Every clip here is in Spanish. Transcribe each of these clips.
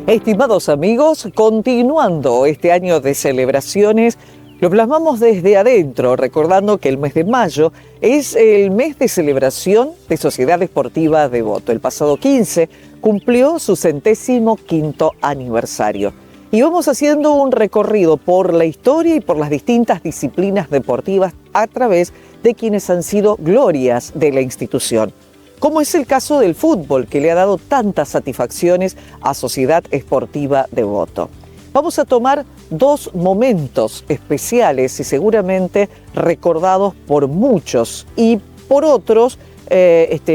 Estimados amigos, continuando este año de celebraciones, lo plasmamos desde adentro, recordando que el mes de mayo es el mes de celebración de Sociedad Esportiva Devoto. El pasado 15 cumplió su 105º aniversario. Y vamos haciendo un recorrido por la historia y por las distintas disciplinas deportivas a través de quienes han sido glorias de la institución. Como es el caso del fútbol, que le ha dado tantas satisfacciones a Sociedad Esportiva Devoto. Vamos a tomar dos momentos especiales y seguramente recordados por muchos y por otros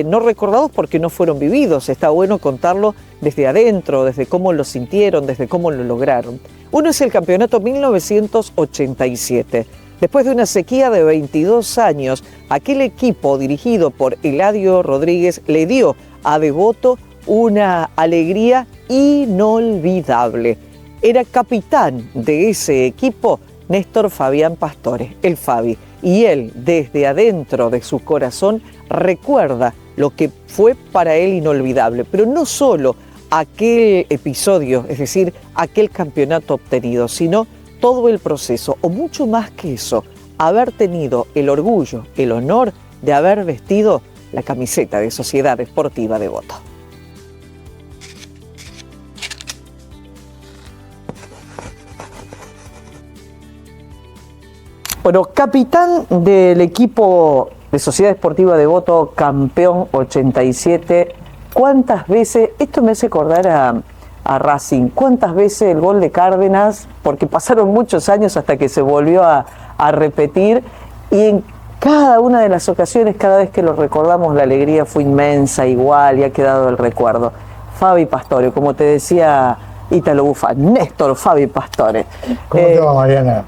no recordados porque no fueron vividos. Está bueno contarlo desde adentro, desde cómo lo sintieron, desde cómo lo lograron. Uno es el campeonato 1987. Después de una sequía de 22 años, aquel equipo dirigido por Eladio Rodríguez le dio a Devoto una alegría inolvidable. Era capitán de ese equipo Néstor Fabián Pastore, el Fabi, y él desde adentro de su corazón recuerda lo que fue para él inolvidable, pero no solo aquel episodio, es decir, aquel campeonato obtenido, sino todo el proceso, o mucho más que eso, haber tenido el orgullo, el honor de haber vestido la camiseta de Sociedad Esportiva Devoto. Bueno, capitán del equipo de Sociedad Esportiva Devoto, campeón 87, ¿cuántas veces, esto me hace acordar a Racing, cuántas veces el gol de Cárdenas, porque pasaron muchos años hasta que se volvió a repetir, y en cada una de las ocasiones, cada vez que lo recordamos, la alegría fue inmensa, igual, y ha quedado el recuerdo. Fabi Pastore, como te decía Ítalo Bufán, Néstor Fabi Pastore. ¿Cómo te va, Mariana?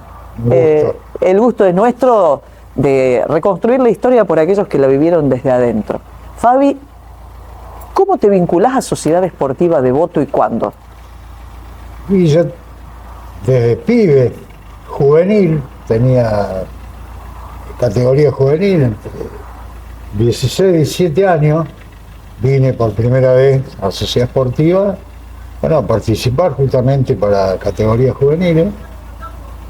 El gusto es nuestro de reconstruir la historia por aquellos que la vivieron desde adentro. Fabi, ¿cómo te vinculás a Sociedad Esportiva Devoto y cuándo? Y yo desde pibe, juvenil, tenía categoría juvenil, entre 16 y 17 años, vine por primera vez a Sociedad Esportiva, bueno, a participar justamente para categorías juveniles,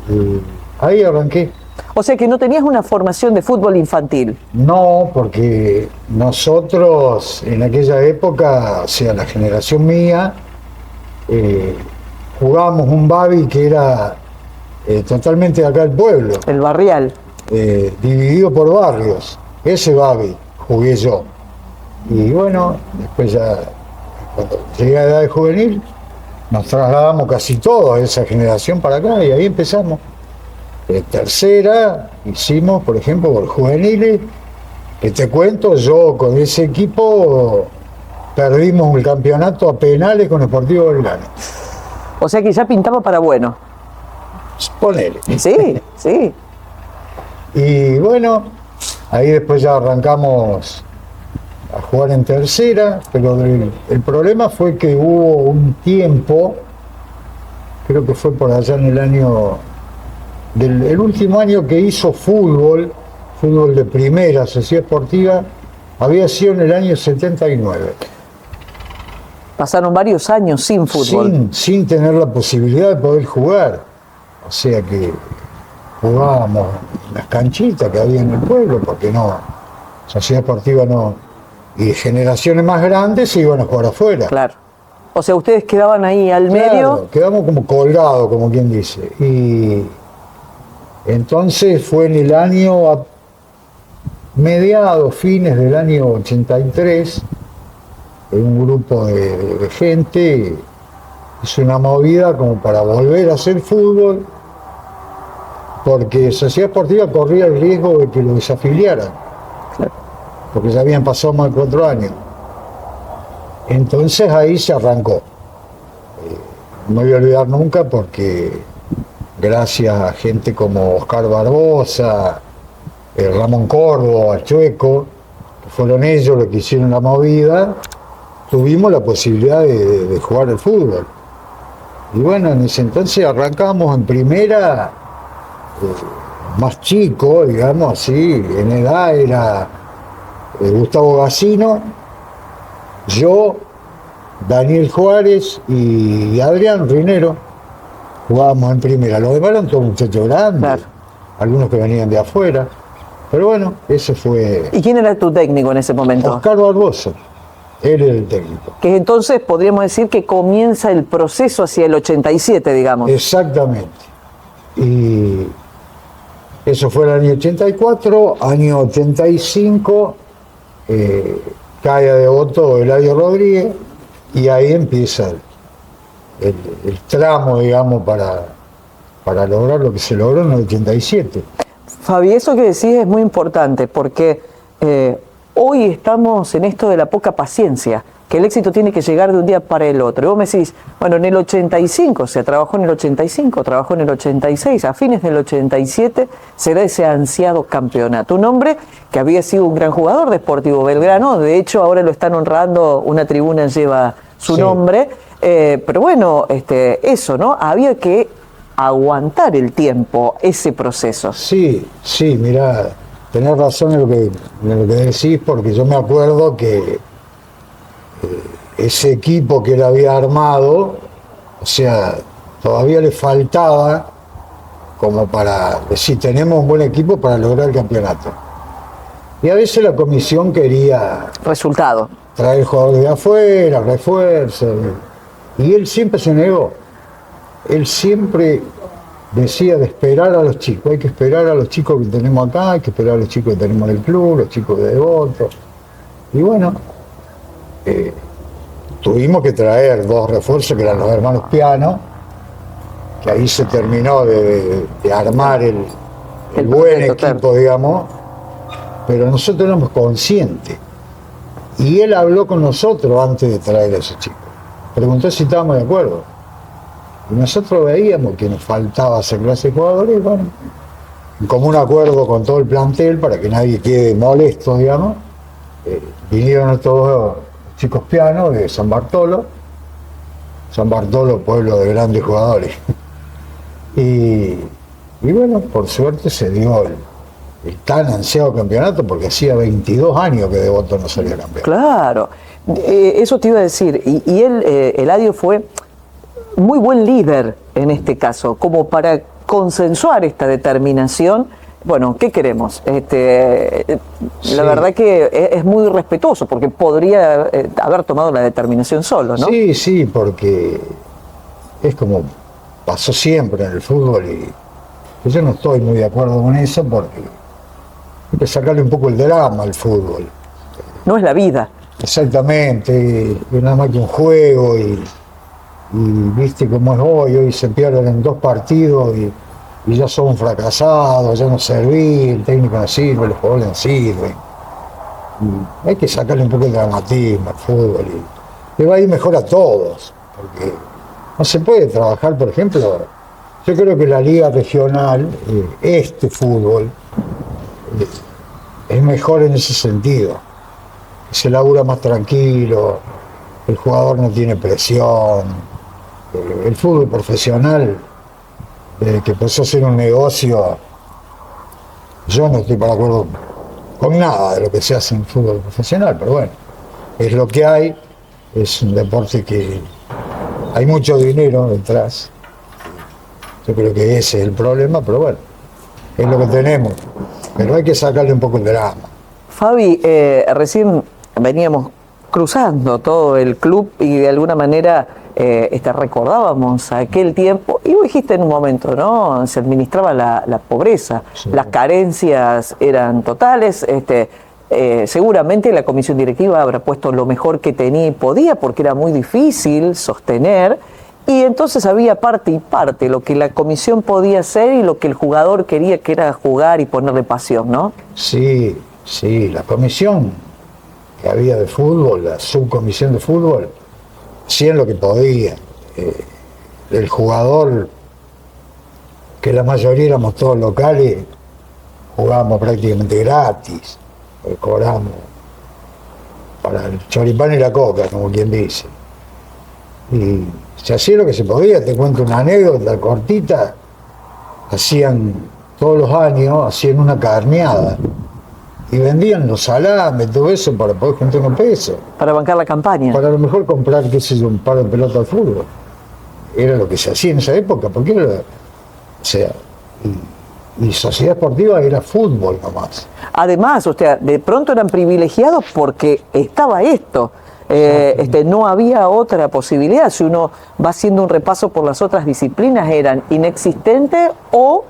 y ahí arranqué. O sea que no tenías una formación de fútbol infantil. No, porque nosotros en aquella época, o sea, la generación mía, jugábamos un babi que era totalmente de acá del pueblo. El barrial. Dividido por barrios. Ese babi jugué yo. Y bueno, después ya, cuando llegué a edad de juvenil, nos trasladamos casi todos, esa generación para acá, y ahí empezamos. Tercera, hicimos, por ejemplo, por juveniles, que te cuento, yo con ese equipo perdimos el campeonato a penales con Sportivo Belgrano. O sea que ya pintaba para bueno. Ponele. Sí, sí. Y bueno, ahí después ya arrancamos a jugar en tercera, pero el problema fue que hubo un tiempo, creo que fue por allá en el año... el último año que hizo fútbol de primera, Sociedad Esportiva, había sido en el año 79. Pasaron varios años sin fútbol. Sin tener la posibilidad de poder jugar. O sea que jugábamos en las canchitas que había en el pueblo, porque no, Sociedad Esportiva no. Y generaciones más grandes se iban a jugar afuera. Claro. O sea, ustedes quedaban ahí al medio. Quedamos como colgados, como quien dice. Y entonces fue en el año, mediados, fines del año 83, un grupo de gente hizo una movida como para volver a hacer fútbol, porque Sociedad Esportiva corría el riesgo de que lo desafiliaran, porque ya habían pasado más de 4 años. Entonces ahí se arrancó. No me voy a olvidar nunca porque gracias a gente como Oscar Barbosa, Ramón Córdoba, Chueco, que fueron ellos los que hicieron la movida, tuvimos la posibilidad de jugar al fútbol. Y bueno, en ese entonces arrancamos en primera, más chico, digamos así, en edad era Gustavo Gassino, yo, Daniel Juárez y Adrián Rinero. Jugábamos en primera. Los demás eran todos muchachos grandes, Claro. algunos que venían de afuera. Pero bueno, ese fue ¿Y quién era tu técnico en ese momento? Oscar Barbosa. Él era el técnico. Que entonces podríamos decir que comienza el proceso hacia el 87, digamos. Exactamente. Y eso fue el año 84, año 85, cae a Devoto Eladio Rodríguez y ahí empieza el tramo, digamos, para lograr lo que se logró en el 87. Fabi, eso que decís es muy importante porque hoy estamos en esto de la poca paciencia, que el éxito tiene que llegar de un día para el otro. Y vos me decís, bueno, en el 85, se trabajó en el 85, trabajó en el 86, a fines del 87 se da ese ansiado campeonato. Un hombre que había sido un gran jugador de Sportivo Belgrano, de hecho ahora lo están honrando, una tribuna lleva su nombre, pero bueno, eso, ¿no? Había que aguantar el tiempo, ese proceso. Sí, mirá, tenés razón en lo que decís, porque yo me acuerdo que ese equipo que él había armado, o sea, todavía le faltaba como para decir, tenemos un buen equipo para lograr el campeonato. Y a veces la comisión quería Resultado. traer jugadores de afuera, refuerzos, y él siempre se negó. Él siempre decía de esperar a los chicos, hay que esperar a los chicos que tenemos acá, hay que esperar a los chicos que tenemos en el club, los chicos de Devoto. Y bueno, tuvimos que traer 2 refuerzos que eran los hermanos Piano, que ahí se terminó de armar el buen proyecto, equipo, claro. digamos, pero nosotros éramos conscientes. Y él habló con nosotros antes de traer a esos chicos. Preguntó si estábamos de acuerdo. Y nosotros veíamos que nos faltaba esa clase de jugadores, bueno, en común acuerdo con todo el plantel para que nadie quede molesto, digamos. Vinieron todos chicos Pianos de San Bartolo, pueblo de grandes jugadores. Y bueno, por suerte se dio el tan ansiado campeonato, porque hacía 22 años que Devoto no salía campeón. Claro, eso te iba a decir. Y él, Eladio, fue muy buen líder en este caso, como para consensuar esta determinación. Bueno, ¿qué queremos? Sí. La verdad que es muy respetuoso, porque podría haber tomado la determinación solo, ¿no? Sí, porque es como pasó siempre en el fútbol y yo no estoy muy de acuerdo con eso, porque hay que sacarle un poco el drama al fútbol. No es la vida. Exactamente, es nada más que un juego y viste cómo es hoy se pierden en 2 partidos y ya son fracasados, ya no serví, el técnico no sirve, los jugadores no sirven. Y hay que sacarle un poco el dramatismo al fútbol y le va a ir mejor a todos, porque no se puede trabajar, por ejemplo, yo creo que la liga regional, fútbol, es mejor en ese sentido, se labura más tranquilo, el jugador no tiene presión, el fútbol profesional, desde que empezó a ser un negocio, yo no estoy para acuerdo con nada de lo que se hace en fútbol profesional, pero bueno, es lo que hay, es un deporte que hay mucho dinero detrás, yo creo que ese es el problema, pero bueno, es lo que tenemos, pero hay que sacarle un poco el drama. Fabi, recién veníamos cruzando todo el club y de alguna manera recordábamos aquel tiempo, y vos dijiste en un momento, ¿no? Se administraba la pobreza, Sí. Las carencias eran totales, seguramente la comisión directiva habrá puesto lo mejor que tenía y podía, porque era muy difícil sostener, y entonces había parte y parte, lo que la comisión podía hacer y lo que el jugador quería, que era jugar y ponerle pasión, ¿no? Sí, la comisión que había de fútbol, la subcomisión de fútbol, hacían lo que podían. El jugador, que la mayoría éramos todos locales, jugábamos prácticamente gratis, cobramos para el choripán y la coca, como quien dice. Y se hacía lo que se podía. Te cuento una anécdota cortita. Hacían todos los años hacían una carneada y vendían los salames, todo eso para poder juntar unos pesos. Para bancar la campaña. Para a lo mejor comprar, qué sé yo, un par de pelotas de fútbol. Era lo que se hacía en esa época, porque era, o sea, y Sociedad Esportiva era fútbol nomás. Además, o sea, de pronto eran privilegiados porque estaba esto. No había otra posibilidad. Si uno va haciendo un repaso por las otras disciplinas, eran inexistentes o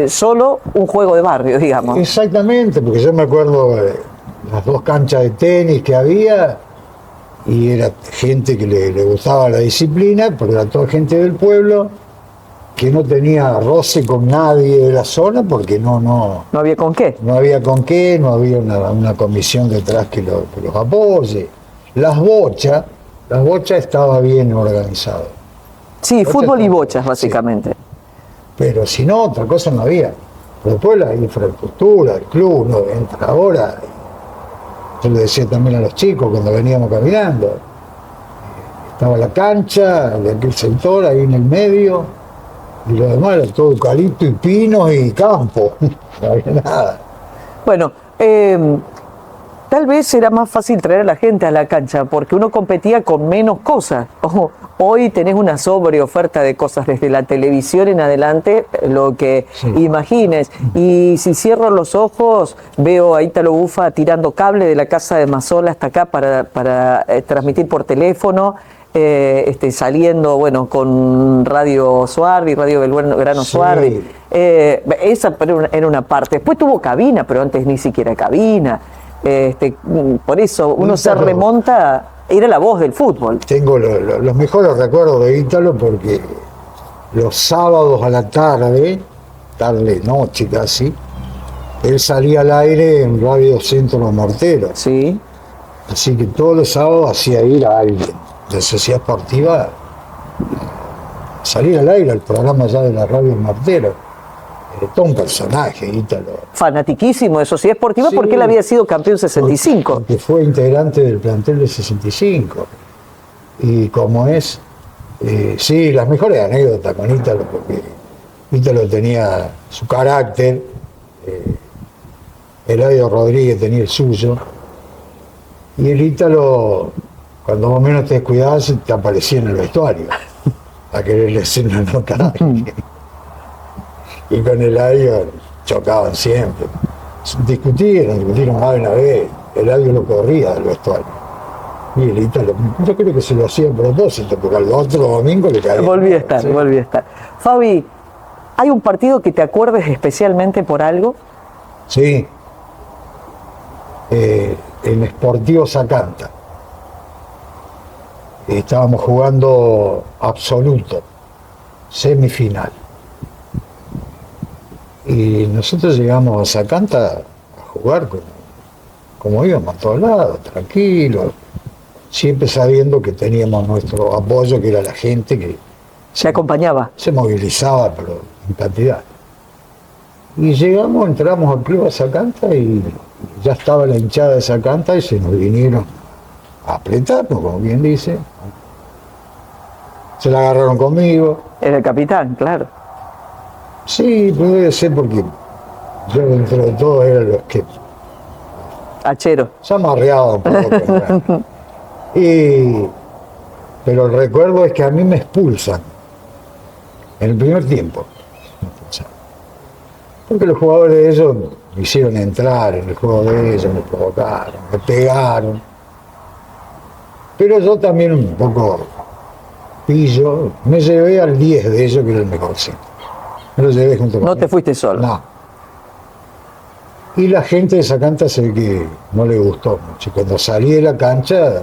solo un juego de barrio, digamos. Exactamente, porque yo me acuerdo de las dos canchas de tenis que había y era gente que le gustaba la disciplina, porque era toda gente del pueblo que no tenía roce con nadie de la zona porque no había con qué. No había con qué, no había una comisión detrás que los apoye. Las bochas estaba bien organizado. Sí, fútbol y bochas, básicamente. Sí. Pero si no, otra cosa no había. Pero después la infraestructura, el club, no entra ahora. Yo le decía también a los chicos cuando veníamos caminando. Estaba la cancha, de aquel sector ahí en el medio, y lo demás era todo eucalipto y pinos y campo. No había nada. Bueno, tal vez era más fácil traer a la gente a la cancha porque uno competía con menos cosas. Hoy tenés una sobreoferta de cosas desde la televisión en adelante, lo que imagines. Y si cierro los ojos, veo a Ítalo Bufa tirando cable de la casa de Mazola hasta acá para transmitir por teléfono. Saliendo, bueno, con Radio Suardi, Radio Belgrano Suardi. Esa era una parte. Después tuvo cabina, pero antes ni siquiera cabina. Por eso uno se remonta, era la voz del fútbol. Tengo los mejores recuerdos de Ítalo porque los sábados a la tarde, noche casi, él salía al aire en Radio Centro Los Morteros. Sí. Así que todos los sábados hacía ir a alguien de Sociedad Esportiva, salir al aire al programa ya de la Radio Mortero. Todo un personaje, Ítalo. Fanatiquísimo de Sociedad Esportiva, sí, porque él había sido campeón 65. Porque fue integrante del plantel de 65. Y como es, sí, las mejores anécdotas con Ítalo, porque Ítalo tenía su carácter, Eladio Rodríguez tenía el suyo, y el Ítalo, cuando más o menos te descuidabas, te aparecía en el vestuario, a quererle hacer una nota. Y con Eladio chocaban siempre. Discutieron más de una vez. Eladio lo corría del vestuario. Y el Ítalo, yo creo que se lo hacía a propósito, porque al otro domingo le caía. Volví a estar. Fabi, ¿hay un partido que te acuerdes especialmente por algo? Sí. En Sportivo Sacanta. Estábamos jugando absoluto, semifinal. Y nosotros llegamos a Sacanta a jugar como íbamos a todos lados, tranquilos, siempre sabiendo que teníamos nuestro apoyo, que era la gente que se acompañaba. Se movilizaba, pero en cantidad. Y llegamos, entramos al club a Sacanta y ya estaba la hinchada de Sacanta y se nos vinieron a apretarnos, como bien dice. Se la agarraron conmigo. Era el capitán, claro. Sí, puede ser porque yo dentro de todo era los que... Achero. Se amarreaba un poco. Pero el recuerdo es que a mí me expulsan en el primer tiempo. Porque los jugadores de ellos me hicieron entrar en el juego de ellos, me provocaron, me pegaron. Pero yo también un poco pillo, me llevé al 10 de ellos, que era el mejor centro. Me lo llevé junto con No te fuiste solo. No. Y la gente de Sacanta se ve que no le gustó mucho. Cuando salí de la cancha,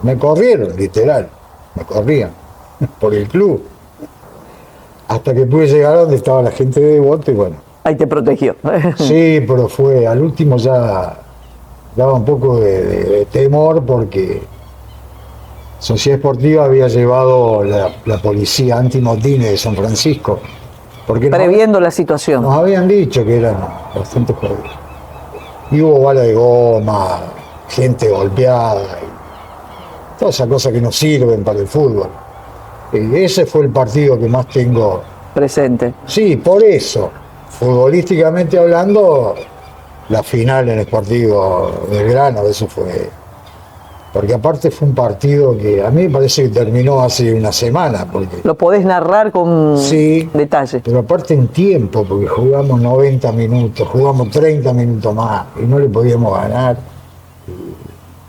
me corrieron, literal. Me corrían por el club. Hasta que pude llegar a donde estaba la gente de Devoto y bueno. Ahí te protegió. Sí, pero fue, al último ya daba un poco de temor porque Sociedad Esportiva había llevado la policía antimotines de San Francisco. Porque previendo la situación. Nos habían dicho que eran bastante jodidos. Y hubo bala de goma, gente golpeada, y todas esas cosas que no sirven para el fútbol. Ese fue el partido que más tengo presente. Sí, por eso, futbolísticamente hablando, la final en el partido Belgrano, eso fue. Porque aparte fue un partido que a mí me parece que terminó hace una semana. Porque, ¿Lo podés narrar con sí, detalle? pero aparte en tiempo, porque jugamos 90 minutos, jugamos 30 minutos más y no le podíamos ganar.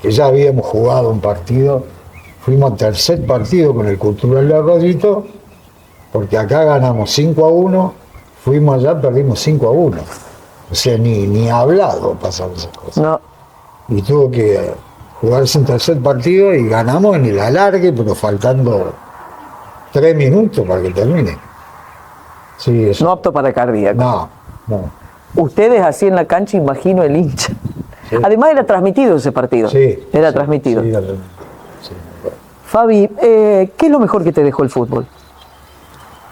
Que ya habíamos jugado un partido, fuimos al tercer partido con el Cultural de Arroyito, porque acá ganamos 5-1, fuimos allá, perdimos 5-1. O sea, ni hablado pasaron esas cosas. No. Y tuvo que jugarse un tercer partido y ganamos en el alargue, pero faltando 3 minutos para que termine. Sí, eso. No apto para cardíaco. No. Ustedes así en la cancha, imagino el hincha. Sí. Además era transmitido ese partido. Sí. Era transmitido. Sí, era transmitido. Sí. Fabi, ¿qué es lo mejor que te dejó el fútbol?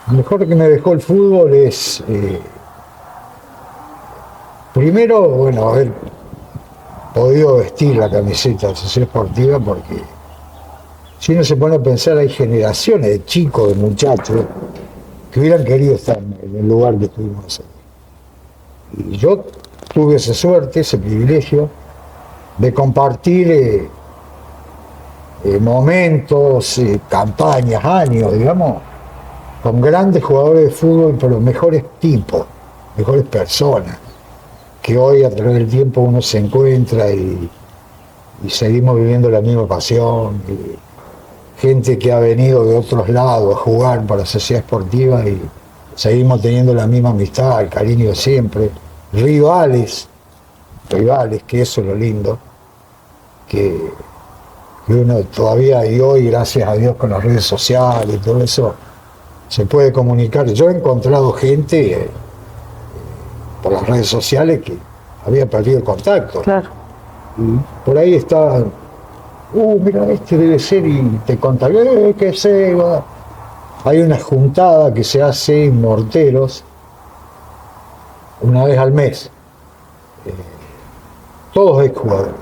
Lo mejor que me dejó el fútbol es, primero, bueno, haber podido vestir la camiseta de Sociedad Esportiva, porque si uno se pone a pensar, hay generaciones de chicos, de muchachos, que hubieran querido estar en el lugar que estuvimos ahí. Y yo tuve esa suerte, ese privilegio de compartir momentos, campañas, años, digamos, con grandes jugadores de fútbol, pero mejores tipos, mejores personas, que hoy a través del tiempo uno se encuentra y seguimos viviendo la misma pasión. Y gente que ha venido de otros lados a jugar para Sociedad Esportiva y seguimos teniendo la misma amistad, el cariño de siempre. Rivales, que eso es lo lindo, que uno todavía, y hoy gracias a Dios con las redes sociales y todo eso, se puede comunicar. Yo he encontrado gente por las redes sociales que había perdido el contacto. Claro. Y por ahí está, mira, este debe ser, y te contaré, qué sé. Hay una juntada que se hace en Morteros una vez al mes. Todos exjugadores.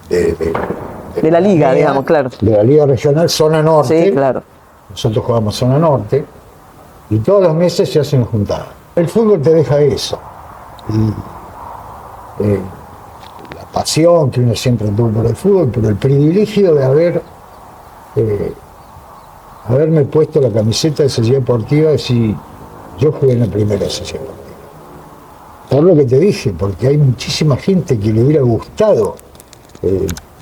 De la liga, digamos, claro. De la Liga Regional Zona Norte. Sí, claro. Nosotros jugamos Zona Norte. Y todos los meses se hace una juntada. El fútbol te deja eso. Y la pasión que uno siempre tuvo por el fútbol, pero el privilegio de haberme puesto la camiseta de Sociedad Deportiva, y decir, yo jugué en la primera Sociedad Deportiva. Por lo que te dije, porque hay muchísima gente que le hubiera gustado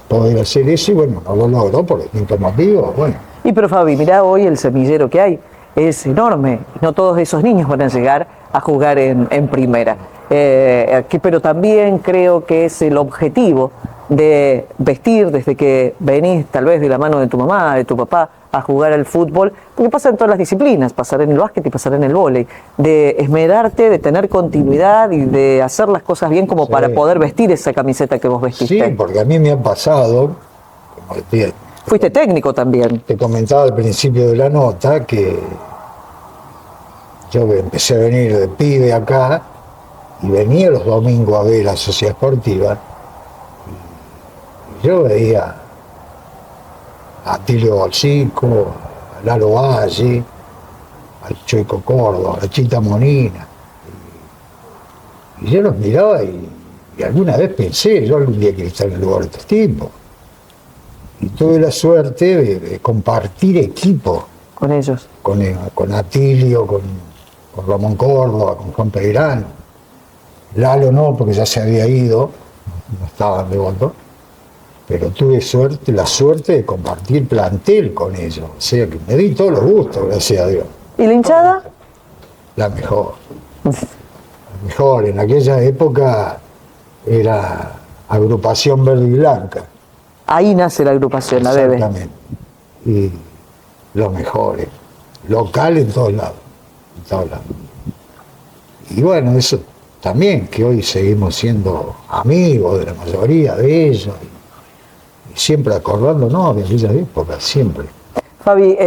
poder hacer eso, y bueno, no lo logró por distintos motivos, bueno. Y pero Fabi, mirá hoy el semillero que hay, es enorme. No todos esos niños van a llegar a jugar en primera. Pero también creo que es el objetivo de vestir desde que venís tal vez de la mano de tu mamá, de tu papá, a jugar al fútbol, porque pasa en todas las disciplinas, pasar en el básquet y pasar en el vóley, de esmerarte, de tener continuidad y de hacer las cosas bien como Sí. para poder vestir esa camiseta que vos vestiste. Sí, porque a mí me ha pasado, como Fuiste técnico también. te comentaba al principio de la nota, que yo empecé a venir de pibe acá y venía los domingos a ver la Sociedad Esportiva y yo veía a Tilio Bolsico, a Lalo Valle, al Chueco Córdoba, a la Chita Monina, y yo los miraba y alguna vez pensé, yo algún día quiero estar en el lugar de estos tipos. Y tuve la suerte de compartir equipo Con ellos. con Atilio, con Ramón Córdoba, con Juan Peirano. Lalo no, porque ya se había ido, no estaba de voto, pero tuve la suerte de compartir plantel con ellos. O sea que me di todos los gustos, gracias a Dios. ¿Y la hinchada? La mejor. La mejor. En aquella época era agrupación verde y blanca. Ahí nace la agrupación, la bebé. Exactamente. Y los mejores. Local en todos lados. En todos lados. Y bueno, eso también, que hoy seguimos siendo amigos de la mayoría de ellos. Y siempre acordándonos de aquellas épocas, siempre. Fabi,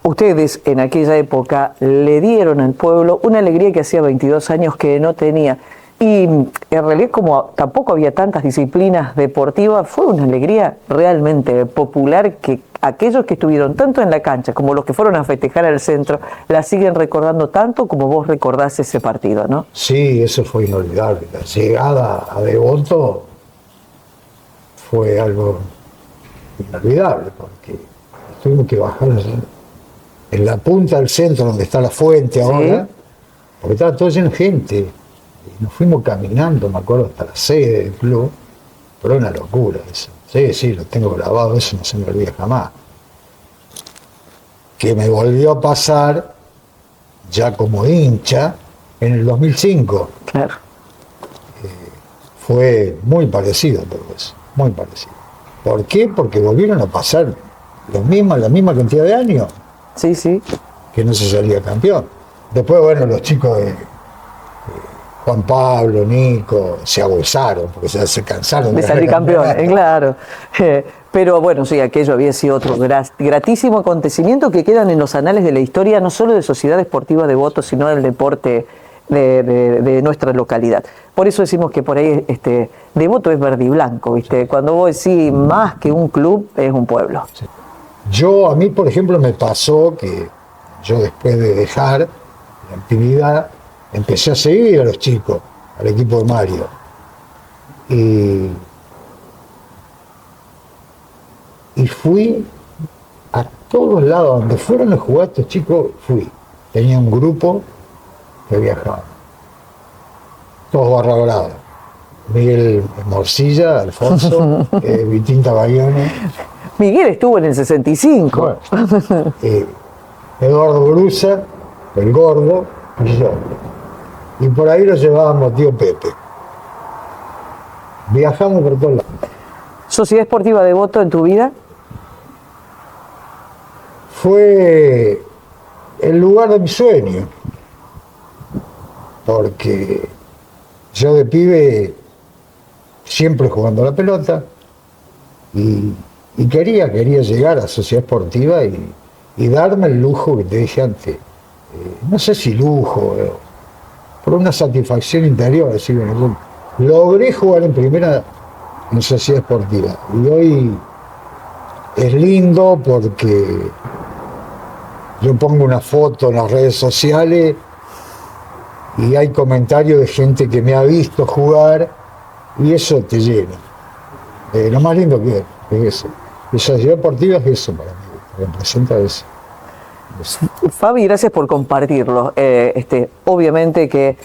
ustedes en aquella época le dieron al pueblo una alegría que hacía 22 años que no tenía. Y en realidad, como tampoco había tantas disciplinas deportivas, fue una alegría realmente popular que aquellos que estuvieron tanto en la cancha como los que fueron a festejar al centro, la siguen recordando tanto como vos recordás ese partido, ¿no? Sí, eso fue inolvidable. La llegada a Devoto fue algo inolvidable, porque tuvimos que bajar en la punta del centro donde está la fuente ahora, porque estaba todo lleno de gente. Y nos fuimos caminando, me acuerdo, hasta la sede del club, pero una locura eso. Sí, lo tengo grabado, eso no se me olvida jamás. Que me volvió a pasar ya como hincha en el 2005. Claro. Fue muy parecido todo eso, muy parecido. ¿Por qué? Porque volvieron a pasar la misma cantidad de años. Sí, sí. Que no se salía campeón. Después, bueno, los chicos de Juan Pablo, Nico, se abusaron, porque se cansaron de salir campeón, claro. Pero bueno, sí, aquello había sido otro gratísimo acontecimiento que quedan en los anales de la historia, no solo de Sociedad Esportiva Devoto, sino del deporte de nuestra localidad. Por eso decimos que por ahí Devoto es verde y blanco, ¿viste? Cuando vos decís más que un club, es un pueblo. Sí. A mí, por ejemplo, me pasó que yo después de dejar la actividad, empecé a seguir a los chicos, al equipo de Mario. Y fui a todos lados, donde fueron a jugar estos chicos, fui. Tenía un grupo que viajaba. Todos Barra Brava. Miguel Morcilla, Alfonso, Vitín Tabayone. Miguel estuvo en el 65. Bueno, Eduardo Brusa, el gordo, y yo. Y por ahí lo llevábamos tío Pepe. Viajamos por todos lados. ¿Sociedad Esportiva Devoto en tu vida? Fue el lugar de mi sueño. Porque yo de pibe siempre jugando a la pelota y quería llegar a Sociedad Esportiva y darme el lujo que te dije antes. No sé si lujo, por una satisfacción interior, decir, bueno, logré jugar en primera en Sociedad Esportiva. Y hoy es lindo porque yo pongo una foto en las redes sociales y hay comentarios de gente que me ha visto jugar y eso te llena. Lo más lindo que es eso. La Sociedad Esportiva es eso para mí, representa eso. Fabi, gracias por compartirlo. Obviamente que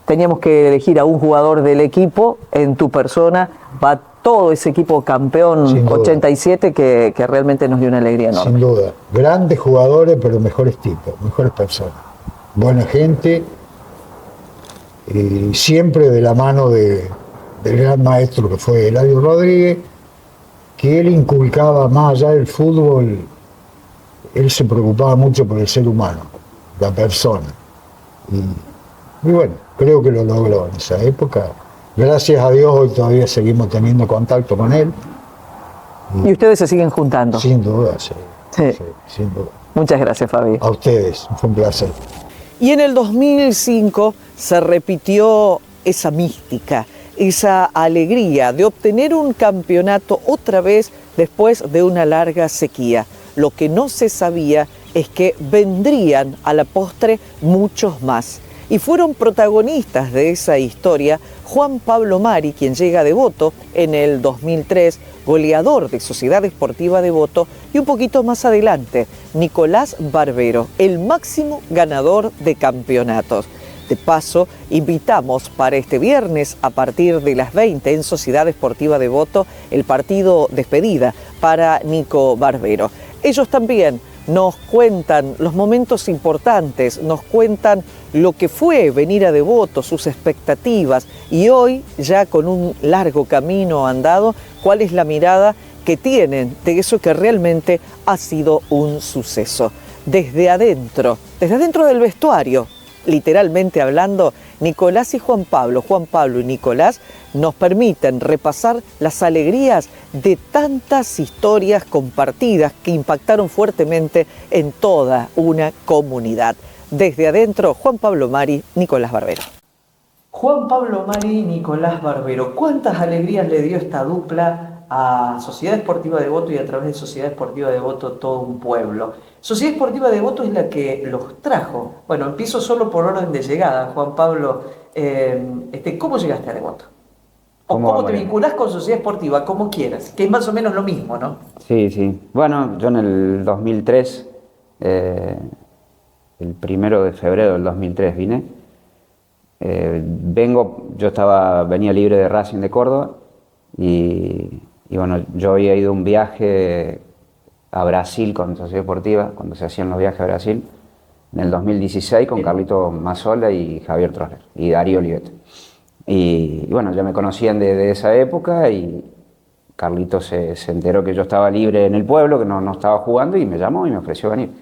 teníamos que elegir a un jugador del equipo, en tu persona va todo ese equipo campeón 87 que realmente nos dio una alegría enorme. Sin duda, grandes jugadores pero mejores tipos, mejores personas, buena gente y siempre de la mano del gran maestro que fue Eladio Rodríguez, que él inculcaba más allá del fútbol. Él se preocupaba mucho por el ser humano, la persona. Y bueno, creo que lo logró en esa época. Gracias a Dios hoy todavía seguimos teniendo contacto con él. ¿Y ustedes se siguen juntando? Sin duda, sí, sin duda. Muchas gracias, Fabi. A ustedes, fue un placer. Y en el 2005 se repitió esa mística, esa alegría de obtener un campeonato otra vez después de una larga sequía. Lo que no se sabía es que vendrían a la postre muchos más. Y fueron protagonistas de esa historia Juan Pablo Mari, quien llega a Devoto en el 2003, goleador de Sociedad Esportiva Devoto, y un poquito más adelante, Nicolás Barbero, el máximo ganador de campeonatos. De paso, invitamos para este viernes a partir de las 20 en Sociedad Esportiva Devoto el partido despedida para Nico Barbero. Ellos también nos cuentan los momentos importantes, nos cuentan lo que fue venir a Devoto, sus expectativas y hoy, ya con un largo camino andado, cuál es la mirada que tienen de eso que realmente ha sido un suceso. Desde adentro del vestuario, literalmente hablando, Nicolás y Juan Pablo y Nicolás nos permiten repasar las alegrías de tantas historias compartidas que impactaron fuertemente en toda una comunidad. Desde adentro, Juan Pablo Mari, Nicolás Barbero. Juan Pablo Mari, Nicolás Barbero, ¿cuántas alegrías le dio esta dupla a Sociedad Esportiva Devoto y a través de Sociedad Esportiva Devoto todo un pueblo. Sociedad Esportiva Devoto es la que los trajo. Bueno, empiezo solo por orden de llegada, Juan Pablo. ¿Cómo llegaste a Devoto? ¿O cómo te vinculás con Sociedad Esportiva? Como quieras, que es más o menos lo mismo, ¿no? Sí, sí. Bueno, yo en el 2003, el 1 de febrero del 2003 vine. Venía libre de Racing de Córdoba y bueno, yo había ido a un viaje a Brasil con Sociedad Esportiva, cuando se hacían los viajes a Brasil, en el 2016 con Carlito Mazzola y Javier Trosler y Darío Oliveto. Y bueno, ya me conocían de esa época y Carlito se enteró que yo estaba libre en el pueblo, que no estaba jugando y me llamó y me ofreció venir.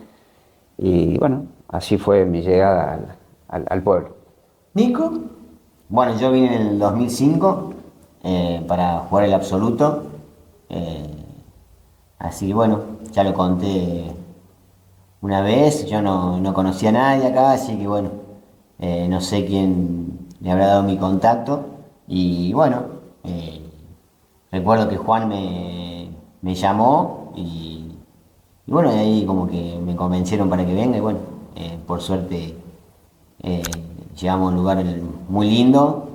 Y bueno, así fue mi llegada al pueblo. ¿Nico? Bueno, yo vine en el 2005 para jugar el absoluto, así que bueno, ya lo conté una vez, yo no conocía a nadie acá, así que bueno, no sé quién le habrá dado mi contacto y bueno, recuerdo que Juan me llamó y bueno, de ahí como que me convencieron para que venga y bueno, por suerte llegamos a un lugar muy lindo,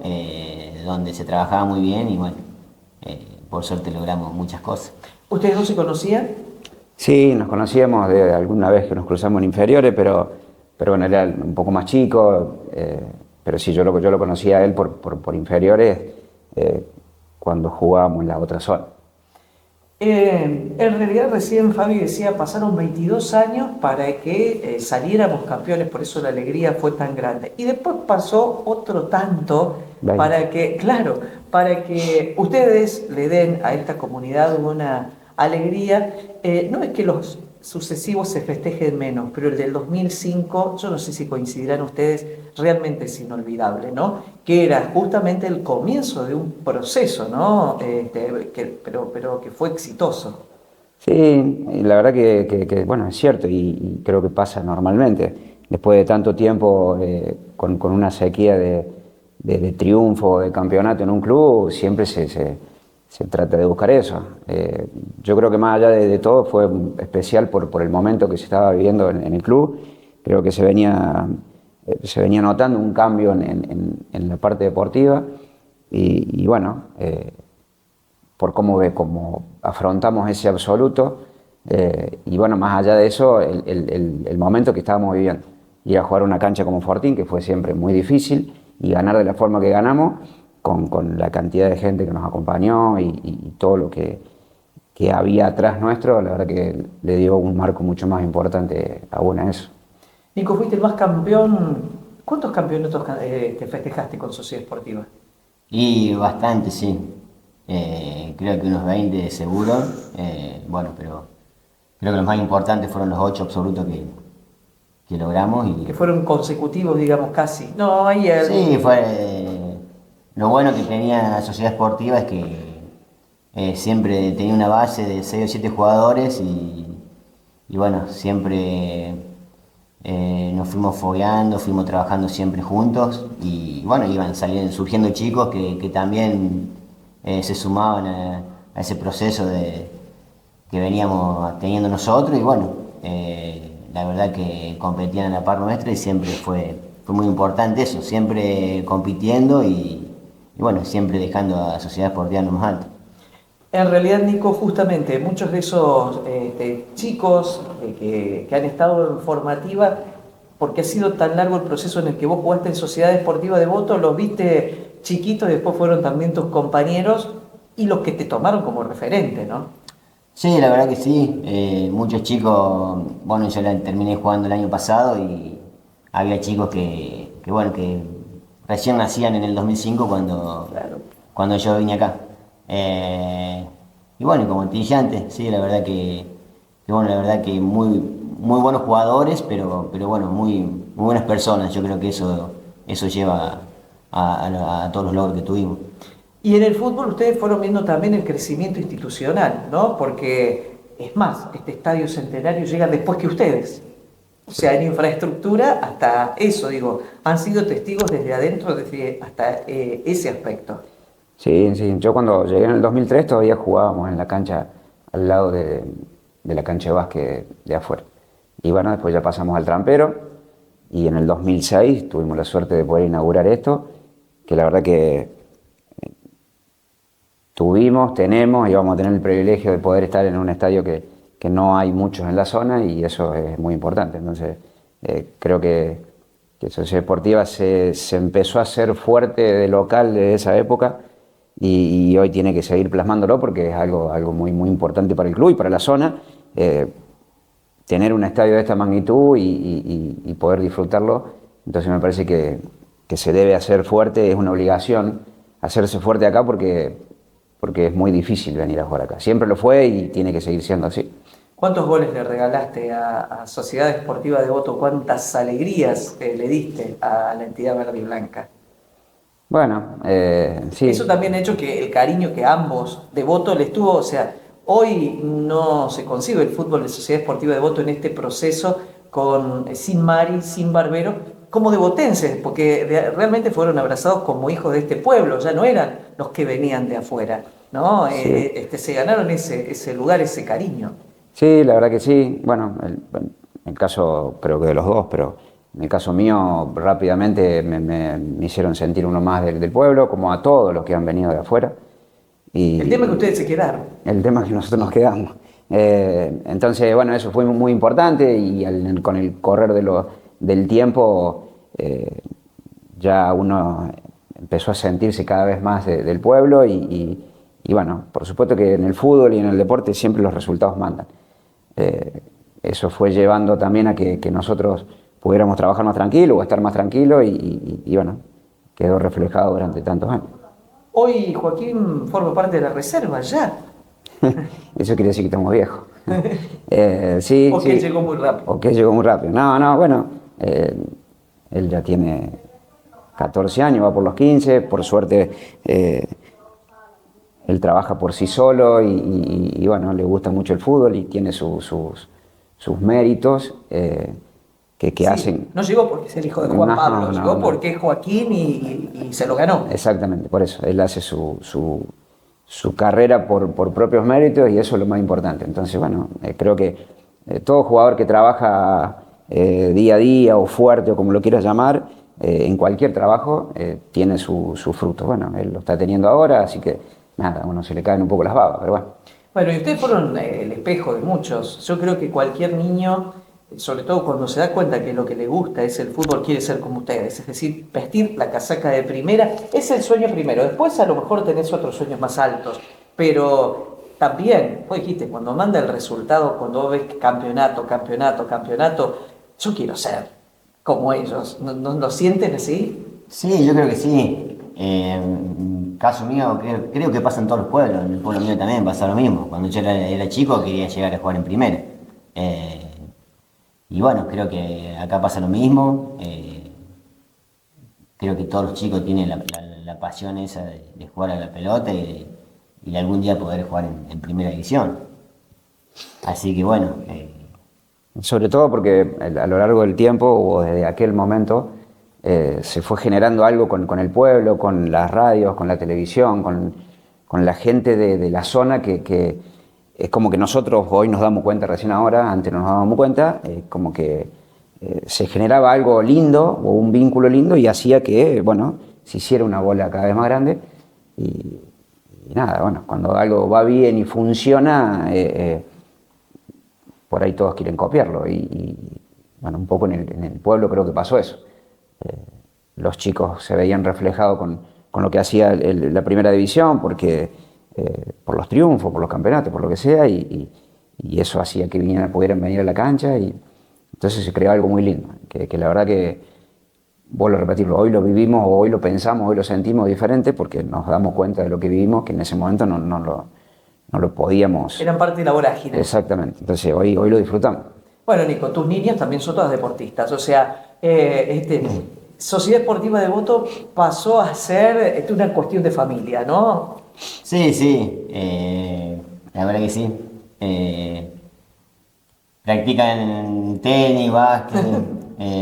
donde se trabajaba muy bien y bueno, por suerte logramos muchas cosas. ¿Ustedes no se conocían? Sí, nos conocíamos de alguna vez que nos cruzamos en inferiores, pero bueno, era un poco más chico, pero sí, yo lo conocía a él por inferiores cuando jugábamos en la otra zona. En realidad recién Fabi decía, pasaron 22 años para que saliéramos campeones, por eso la alegría fue tan grande. Y después pasó otro tanto para que ustedes le den a esta comunidad una alegría. No es que los sucesivos se festejen menos, pero el del 2005, yo no sé si coincidirán ustedes, realmente es inolvidable, ¿no? Que era justamente el comienzo de un proceso, ¿no? Pero que fue exitoso. Sí, la verdad que bueno, es cierto y creo que pasa normalmente. Después de tanto tiempo con una sequía de triunfo, de campeonato en un club, siempre se trata de buscar eso. Yo creo que más allá de todo fue especial por el momento que se estaba viviendo en el club. Creo que se venía notando un cambio en la parte deportiva y bueno, por cómo afrontamos ese absoluto y bueno, más allá de eso, el momento que estábamos viviendo. Ir a jugar una cancha como Fortín, que fue siempre muy difícil, y ganar de la forma que ganamos, con la cantidad de gente que nos acompañó y todo lo que había atrás nuestro, la verdad que le dio un marco mucho más importante aún a eso. Nico, fuiste el más campeón. ¿Cuántos campeonatos te festejaste con Sociedad Esportiva? Y bastante, sí. Creo que unos 20 seguro. Bueno, pero creo que los más importantes fueron los 8 absolutos que logramos. Que fueron consecutivos, digamos, casi. No, ayer. Sí, lo bueno que tenía la Sociedad Esportiva es que siempre tenía una base de 6 o 7 jugadores y bueno, siempre nos fuimos fogueando, fuimos trabajando siempre juntos y bueno, iban surgiendo chicos que también se sumaban a ese proceso que veníamos teniendo nosotros y bueno, la verdad que competían a la par nuestra y siempre fue muy importante eso, siempre compitiendo y bueno, siempre dejando a la Sociedad Esportiva en lo más alto. En realidad, Nico, justamente muchos de esos chicos que han estado en formativa, porque ha sido tan largo el proceso en el que vos jugaste en Sociedad Esportiva Devoto, los viste chiquitos y después fueron también tus compañeros y los que te tomaron como referente, ¿no? Sí, la verdad que sí. Muchos chicos, bueno, yo terminé jugando el año pasado y había chicos que recién nacían en el 2005 cuando yo vine acá. Y bueno, como te dije antes, sí, la verdad que muy buenos jugadores, pero bueno, muy buenas personas. Yo creo que eso lleva a todos los logros que tuvimos. Y en el fútbol ustedes fueron viendo también el crecimiento institucional, ¿no? Porque, es más, este estadio centenario llega después que ustedes. O sea, en infraestructura, hasta eso, digo, han sido testigos desde adentro, hasta ese aspecto. Sí, sí. Yo cuando llegué en el 2003 todavía jugábamos en la cancha al lado de la cancha de básquet de afuera. Y bueno, después ya pasamos al trampero y en el 2006 tuvimos la suerte de poder inaugurar esto, que la verdad que tenemos y vamos a tener el privilegio de poder estar en un estadio que no hay muchos en la zona y eso es muy importante. Entonces, creo que Sociedad Deportiva se empezó a hacer fuerte de local de esa época y hoy tiene que seguir plasmándolo porque es algo muy, muy importante para el club y para la zona. Tener un estadio de esta magnitud y poder disfrutarlo, entonces me parece que se debe hacer fuerte, es una obligación hacerse fuerte acá porque es muy difícil venir a jugar acá. Siempre lo fue y tiene que seguir siendo así. ¿Cuántos goles le regalaste a Sociedad Esportiva Devoto? ¿Cuántas alegrías le diste a la entidad verde y blanca? Bueno, sí. Eso también ha hecho que el cariño que ambos Devoto les tuvo, o sea, hoy no se concibe el fútbol de Sociedad Esportiva Devoto en este proceso sin Mari, sin Barbero, como devotenses, porque realmente fueron abrazados como hijos de este pueblo, ya no eran los que venían de afuera, ¿no? Sí. Se ganaron ese lugar, ese cariño. Sí, la verdad que sí. Bueno, el caso creo que de los dos, pero en el caso mío rápidamente me hicieron sentir uno más del pueblo, como a todos los que han venido de afuera. Y El tema es que ustedes se quedaron. el tema es que nosotros nos quedamos. Entonces, bueno, eso fue muy importante y con el correr del tiempo ya uno empezó a sentirse cada vez más del pueblo y bueno, por supuesto que en el fútbol y en el deporte siempre los resultados mandan. Eso fue llevando también a que nosotros pudiéramos trabajar más tranquilo o estar más tranquilo y bueno, quedó reflejado durante tantos años. Hoy Joaquín forma parte de la reserva ya. Eso quiere decir que estamos viejos. Sí, O que sí. llegó muy rápido. O que llegó muy rápido. No, bueno, él ya tiene 14 años, va por los 15, por suerte él trabaja por sí solo y bueno, le gusta mucho el fútbol y tiene sus méritos que Sí, hacen... no llegó porque es el hijo de Juan No, Pablo, no, llegó no. porque es Joaquín y se lo ganó. Exactamente, por eso. Él hace su carrera por propios méritos y eso es lo más importante. Entonces, bueno, creo que todo jugador que trabaja día a día o fuerte o como lo quieras llamar, en cualquier trabajo tiene su fruto. Bueno, él lo está teniendo ahora, así que nada, a uno se le caen un poco las babas, pero bueno. Bueno, y ustedes fueron el espejo de muchos. Yo creo que cualquier niño, sobre todo cuando se da cuenta que lo que le gusta es el fútbol, quiere ser como ustedes. Es decir, vestir la casaca de primera es el sueño primero. Después a lo mejor tenés otros sueños más altos. Pero también, vos dijiste, cuando manda el resultado, cuando vos ves campeonato, yo quiero ser como ellos. ¿No lo sienten así? Sí, yo creo que sí. En caso mío, creo que pasa en todos los pueblos. En el pueblo mío también pasa lo mismo. Cuando yo era chico quería llegar a jugar en primera. Y bueno, creo que acá pasa lo mismo. Creo que todos los chicos tienen la pasión esa de jugar a la pelota y de algún día poder jugar en primera división. Así que bueno. Sobre todo porque a lo largo del tiempo o desde aquel momento se fue generando algo con el pueblo, con las radios, con la televisión, con la gente de la zona que es como que nosotros hoy nos damos cuenta recién ahora, antes no nos dábamos cuenta, como que se generaba algo lindo o un vínculo lindo y hacía que, bueno, se hiciera una bola cada vez más grande y nada, bueno, cuando algo va bien y funciona, por ahí todos quieren copiarlo y bueno, un poco en el pueblo creo que pasó eso. Los chicos se veían reflejados con lo que hacía la primera división porque por los triunfos, por los campeonatos, por lo que sea y eso hacía que pudieran venir a la cancha y entonces se creó algo muy lindo que la verdad que vuelvo a repetirlo, hoy lo vivimos o hoy lo pensamos, hoy lo sentimos diferente porque nos damos cuenta de lo que vivimos que en ese momento no lo podíamos. Eran parte de la vorágine. Exactamente, entonces hoy lo disfrutamos. Bueno, Nico, tus niñas también son todas deportistas, o sea, Sociedad Esportiva Devoto pasó a ser una cuestión de familia, ¿no? Sí, la verdad que sí. Practican tenis, básquet,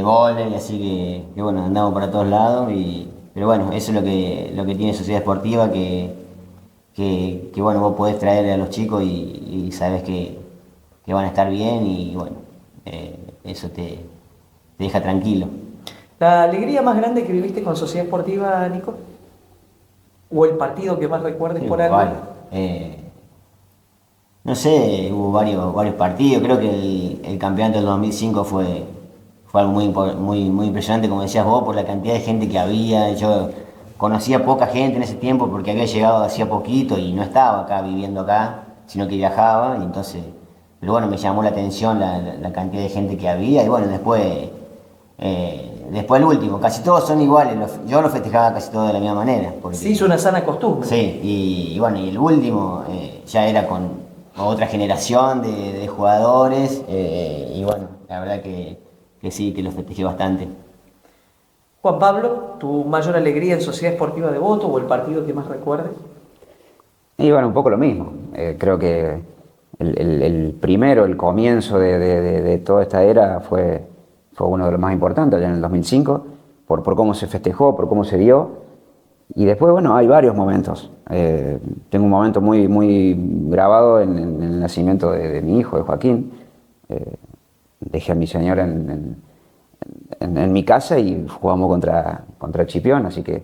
vóley, así que bueno, andamos para todos lados y pero bueno, eso es lo que tiene Sociedad Esportiva, que bueno, vos podés traer a los chicos y sabés que van a estar bien y bueno, eso te deja tranquilo. ¿La alegría más grande que viviste con Sociedad Esportiva, Nico? ¿O el partido que más recuerdes Sí, por algo? No sé, hubo varios partidos, creo que el campeonato del 2005 fue algo muy impresionante, como decías vos, por la cantidad de gente que había. Yo conocía poca gente en ese tiempo porque había llegado hacía poquito y no estaba acá viviendo acá, sino que viajaba, y entonces, pero bueno, me llamó la atención la cantidad de gente que había, y bueno, después el último, casi todos son iguales, yo lo festejaba casi todo de la misma manera. Porque, Sí, es una sana costumbre. sí, y bueno, y el último ya era con otra generación de jugadores, y bueno, la verdad que sí, que lo festejé bastante. Juan Pablo, ¿tu mayor alegría en Sociedad Esportiva Devoto o el partido que más recuerdes? Y bueno, un poco lo mismo. Creo que el primero, el comienzo de toda esta era fue uno de los más importantes allá en el 2005, por cómo se festejó, por cómo se dio. Y después, bueno, hay varios momentos. Tengo un momento muy grabado en el nacimiento de mi hijo, de Joaquín. Dejé a mi señora en mi casa y jugamos contra Chipión, así que...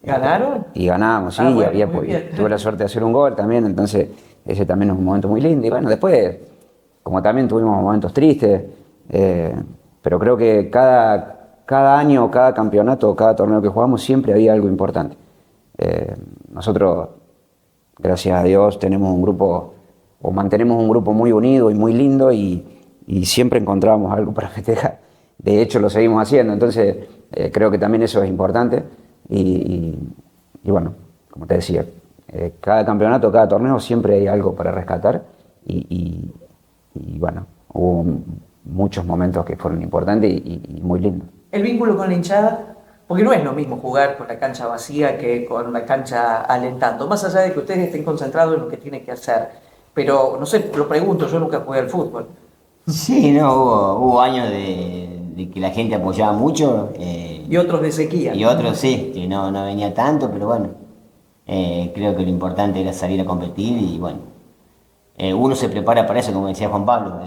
¿Ganaron? Y ganamos, sí, Bueno, y muy bien. tuve la suerte de hacer un gol también, entonces ese también es un momento muy lindo. Y bueno, después, como también tuvimos momentos tristes, pero creo que cada año, cada campeonato, cada torneo que jugamos, siempre había algo importante. Nosotros, gracias a Dios, tenemos un grupo, o mantenemos un grupo muy unido y muy lindo, y siempre encontrábamos algo para festejar. De hecho, lo seguimos haciendo, entonces creo que también eso es importante. Y bueno, como te decía, cada campeonato, cada torneo siempre hay algo para rescatar, y bueno, hubo muchos momentos que fueron importantes y muy lindos. ¿El vínculo con la hinchada? Porque no es lo mismo jugar con la cancha vacía que con la cancha alentando, más allá de que ustedes estén concentrados en lo que tienen que hacer. Pero, no sé, lo pregunto, yo nunca jugué al fútbol. Sí, no, hubo años de que la gente apoyaba mucho. Y otros de sequía. Y otros sí, que no venía tanto, pero bueno, creo que lo importante era salir a competir y bueno, uno se prepara para eso, como decía Juan Pablo,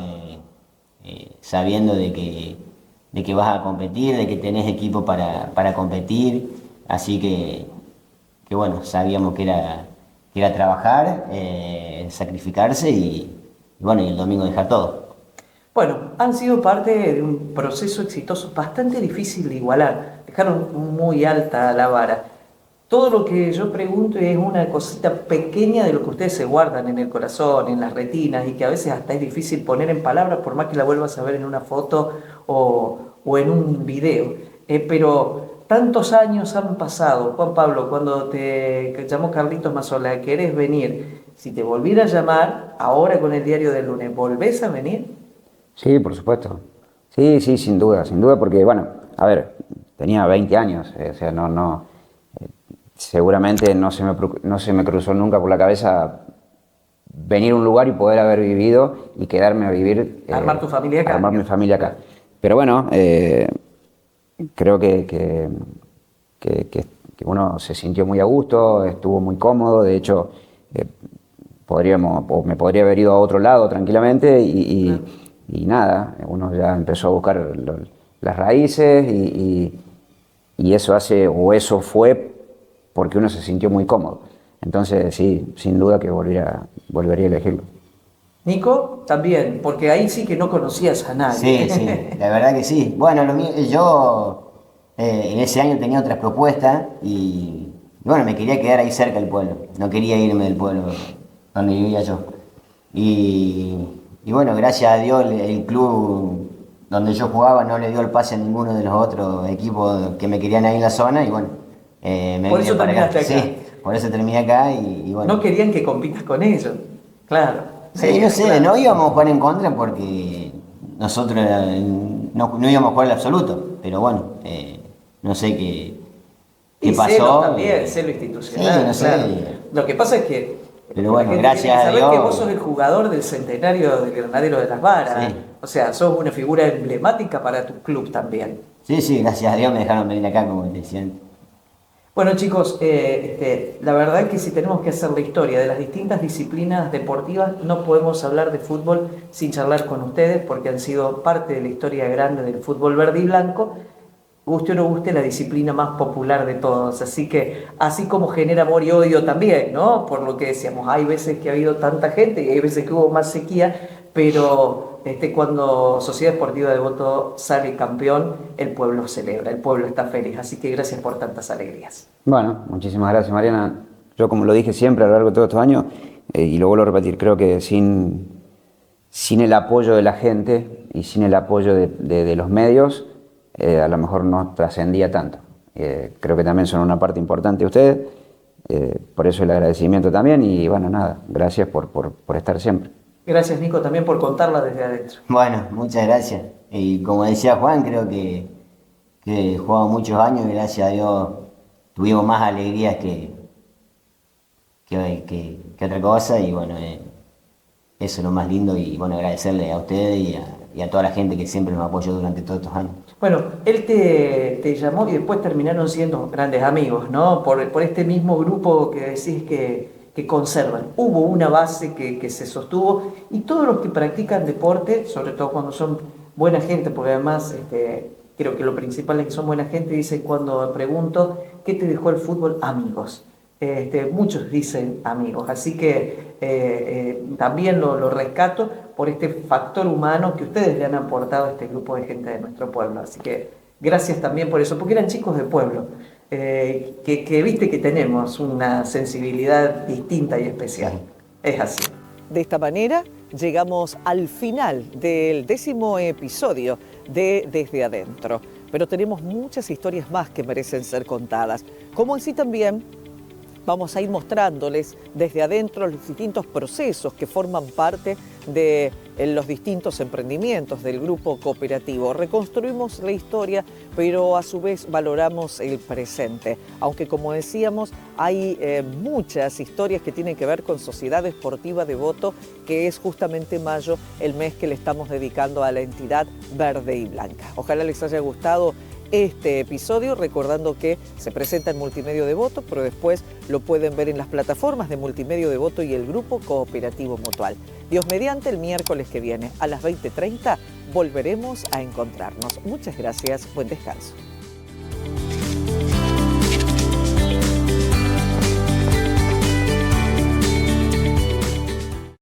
sabiendo de que vas a competir, de que tenés equipo para competir, así que bueno, sabíamos que era trabajar, sacrificarse y bueno, y el domingo dejar todo. Bueno, han sido parte de un proceso exitoso bastante difícil de igualar. Dejaron muy alta la vara. Todo lo que yo pregunto es una cosita pequeña de lo que ustedes se guardan en el corazón, en las retinas, y que a veces hasta es difícil poner en palabras, por más que la vuelvas a ver en una foto o en un video. Pero tantos años han pasado. Juan Pablo, cuando te llamó Carlitos Mazzola, ¿querés venir? Si te volviera a llamar, ahora con el diario del lunes, ¿volvés a venir? Sí, por supuesto. Sí, sin duda, porque, bueno, a ver, tenía 20 años, o sea, seguramente no se me cruzó nunca por la cabeza venir a un lugar y poder haber vivido y quedarme a vivir. Armar tu familia acá. Armar mi familia acá. Pero bueno, creo que uno se sintió muy a gusto, estuvo muy cómodo, de hecho, me podría haber ido a otro lado tranquilamente y nada, uno ya empezó a buscar las raíces y eso fue porque uno se sintió muy cómodo. Entonces sí, sin duda que volvería a elegirlo. Nico, también, porque ahí sí que no conocías a nadie. Sí, la verdad que sí. Bueno, yo en ese año tenía otras propuestas y bueno, me quería quedar ahí cerca del pueblo, no quería irme del pueblo donde vivía yo. Y bueno, gracias a Dios el club donde yo jugaba no le dio el pase a ninguno de los otros equipos que me querían ahí en la zona y bueno, me Por vine eso para acá. terminaste acá. Sí, por eso terminé acá y bueno. No querían que compitas con ellos, claro. Sí, no sé, claro. no íbamos a jugar en contra porque nosotros no íbamos a jugar el absoluto, pero bueno, no sé qué pasó. Celo también, celo institucional. Sí, no sé. Claro. Lo que pasa es que Pero bueno, la gente gracias tiene que a saber Dios. que vos sos el jugador del centenario del Granadero de las Varas. Sí. O sea, sos una figura emblemática para tu club también. Sí, gracias a Dios me dejaron venir acá, como te decía antes. Bueno chicos, la verdad es que si tenemos que hacer la historia de las distintas disciplinas deportivas, no podemos hablar de fútbol sin charlar con ustedes, porque han sido parte de la historia grande del fútbol verde y blanco, guste o no guste, la disciplina más popular de todos. Así que, así como genera amor y odio también, ¿no? Por lo que decíamos, hay veces que ha habido tanta gente y hay veces que hubo más sequía, pero cuando Sociedad Esportiva Devoto sale campeón, el pueblo celebra, el pueblo está feliz. Así que gracias por tantas alegrías. Bueno, muchísimas gracias, Mariana. Yo, como lo dije siempre a lo largo de todos estos años, y lo vuelvo a repetir, creo que sin el apoyo de la gente y sin el apoyo de los medios, a lo mejor no trascendía tanto. Creo que también son una parte importante de ustedes, por eso el agradecimiento también, y bueno, nada, gracias por estar siempre. Gracias, Nico, también por contarla desde adentro. Bueno, muchas gracias. Y como decía Juan, creo que jugamos muchos años y gracias a Dios tuvimos más alegrías que otra cosa. Y bueno, eso es lo más lindo. Y bueno, agradecerle a ustedes y a toda la gente que siempre nos apoyó durante todos estos años. Bueno, él te llamó y después terminaron siendo grandes amigos, ¿no? Por este mismo grupo que decís que conservan. Hubo una base que se sostuvo y todos los que practican deporte, sobre todo cuando son buena gente, porque además creo que lo principal es que son buena gente, dicen cuando pregunto, ¿qué te dejó el fútbol? Amigos. Muchos dicen amigos, así que también lo rescato por este factor humano que ustedes le han aportado a este grupo de gente de nuestro pueblo. Así que gracias también por eso, porque eran chicos de pueblo. Que viste que tenemos una sensibilidad distinta y especial. Es así. De esta manera llegamos al final del 10º episodio de Desde Adentro, pero tenemos muchas historias más que merecen ser contadas, como así también vamos a ir mostrándoles desde adentro los distintos procesos que forman parte de los distintos emprendimientos del grupo cooperativo. Reconstruimos la historia, pero a su vez valoramos el presente. Aunque, como decíamos, hay muchas historias que tienen que ver con Sociedad Esportiva Devoto, que es justamente mayo, el mes que le estamos dedicando a la entidad verde y blanca. Ojalá les haya gustado este episodio, recordando que se presenta en Multimedio Devoto, pero después lo pueden ver en las plataformas de Multimedio Devoto y el Grupo Cooperativo Mutual. Dios mediante, el miércoles que viene a las 20:30 volveremos a encontrarnos. Muchas gracias, buen descanso.